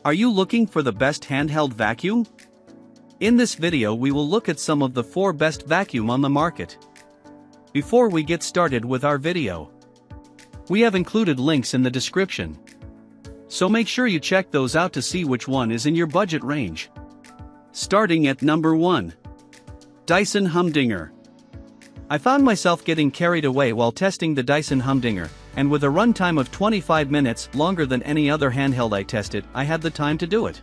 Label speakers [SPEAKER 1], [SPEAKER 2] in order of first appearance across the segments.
[SPEAKER 1] Are you looking for the best handheld vacuum? In this video we will look at some of the 4 best vacuum on the market. Before we get started with our video, we have included links in the description, so make sure you check those out to see which one is in your budget range. Starting at number 1. Dyson Humdinger. I found myself getting carried away while testing the Dyson Humdinger, and with a runtime of 25 minutes, longer than any other handheld I tested, I had the time to do it.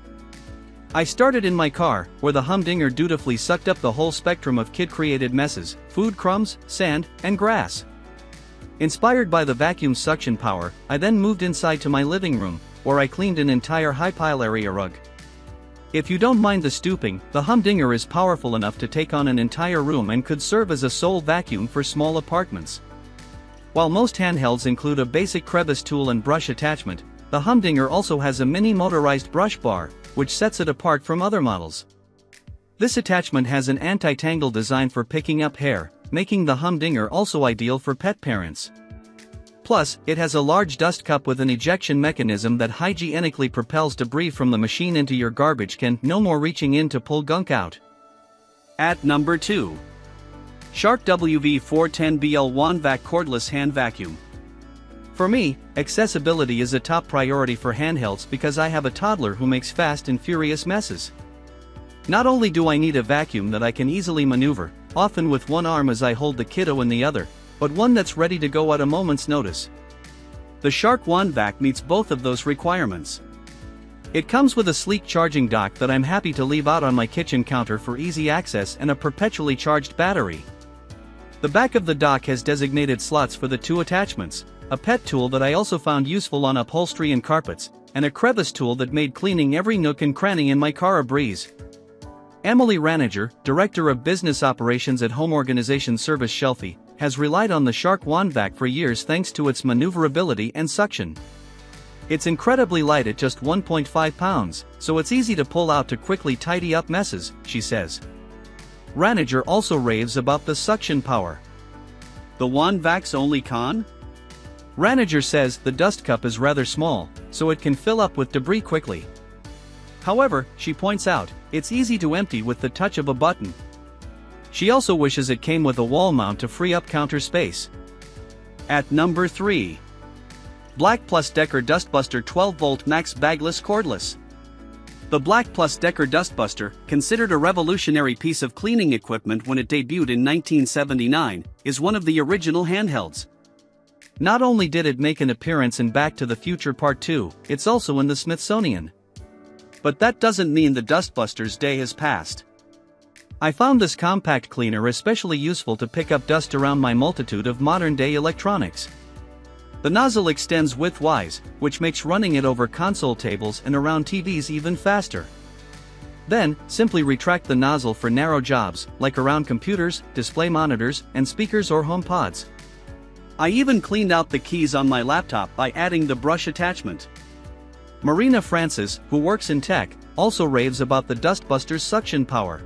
[SPEAKER 1] I started in my car, where the Humdinger dutifully sucked up the whole spectrum of kid-created messes: food crumbs, sand, and grass. Inspired by the vacuum's suction power, I then moved inside to my living room, where I cleaned an entire high-pile area rug. If you don't mind the stooping, the Humdinger is powerful enough to take on an entire room and could serve as a sole vacuum for small apartments. While most handhelds include a basic crevice tool and brush attachment, the Humdinger also has a mini motorized brush bar, which sets it apart from other models. This attachment has an anti-tangle design for picking up hair, making the Humdinger also ideal for pet parents. Plus, it has a large dust cup with an ejection mechanism that hygienically propels debris from the machine into your garbage can, no more reaching in to pull gunk out. At number 2. Shark WV410BL WandVac Cordless Hand Vacuum. For me, accessibility is a top priority for handhelds because I have a toddler who makes fast and furious messes. Not only do I need a vacuum that I can easily maneuver, often with one arm as I hold the kiddo in the other, but one that's ready to go at a moment's notice. The Shark WandVac meets both of those requirements. It comes with a sleek charging dock that I'm happy to leave out on my kitchen counter for easy access and a perpetually charged battery. The back of the dock has designated slots for the 2 attachments, a pet tool that I also found useful on upholstery and carpets, and a crevice tool that made cleaning every nook and cranny in my car a breeze. Emily Ranager, Director of Business Operations at home organization Service Shelfie, has relied on the Shark WandVac for years thanks to its maneuverability and suction. It's incredibly light at just 1.5 pounds, so it's easy to pull out to quickly tidy up messes, she says. Ranager also raves about the suction power. The WandVac's only con? Ranager says the dust cup is rather small, so it can fill up with debris quickly. However, she points out, it's easy to empty with the touch of a button. She also wishes it came with a wall mount to free up counter space. At number 3. Black Plus Decker Dustbuster 12V Max Bagless Cordless. The Black Plus Decker Dustbuster, considered a revolutionary piece of cleaning equipment when it debuted in 1979, is one of the original handhelds. Not only did it make an appearance in Back to the Future Part 2, it's also in the Smithsonian. But that doesn't mean the Dustbuster's day has passed. I found this compact cleaner especially useful to pick up dust around my multitude of modern-day electronics. The nozzle extends widthwise, which makes running it over console tables and around TVs even faster. Then, simply retract the nozzle for narrow jobs, like around computers, display monitors, and speakers or HomePods. I even cleaned out the keys on my laptop by adding the brush attachment. Marina Francis, who works in tech, also raves about the Dustbuster's suction power.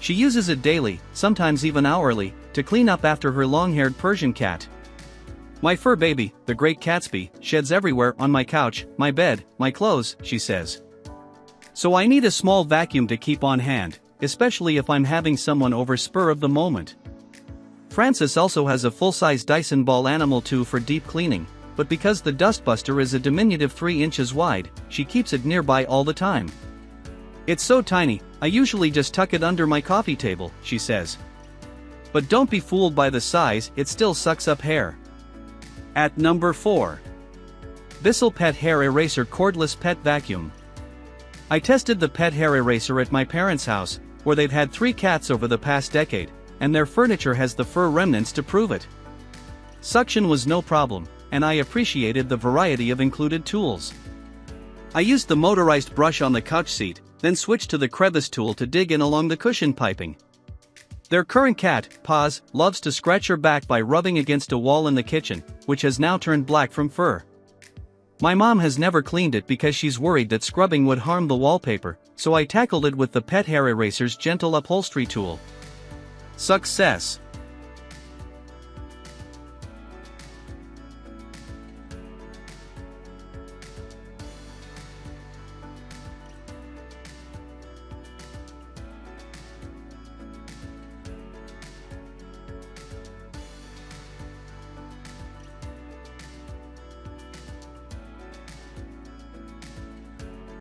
[SPEAKER 1] She uses it daily, sometimes even hourly, to clean up after her long-haired Persian cat. My fur baby, the Great Gatsby, sheds everywhere on my couch, my bed, my clothes, she says. So I need a small vacuum to keep on hand, especially if I'm having someone over spur of the moment. Francis also has a full-size Dyson Ball Animal 2 for deep cleaning, but because the Dustbuster is a diminutive 3 inches wide, she keeps it nearby all the time. It's so tiny, I usually just tuck it under my coffee table, she says. But don't be fooled by the size, it still sucks up hair. At number 4. Bissell Pet Hair Eraser Cordless Pet Vacuum. I tested the pet hair eraser at my parents' house, where they've had 3 cats over the past decade, and their furniture has the fur remnants to prove it. Suction was no problem, and I appreciated the variety of included tools. I used the motorized brush on the couch seat, then switched to the crevice tool to dig in along the cushion piping. Their current cat, Paz, loves to scratch her back by rubbing against a wall in the kitchen, which has now turned black from fur. My mom has never cleaned it because she's worried that scrubbing would harm the wallpaper, so I tackled it with the pet hair eraser's gentle upholstery tool. Success!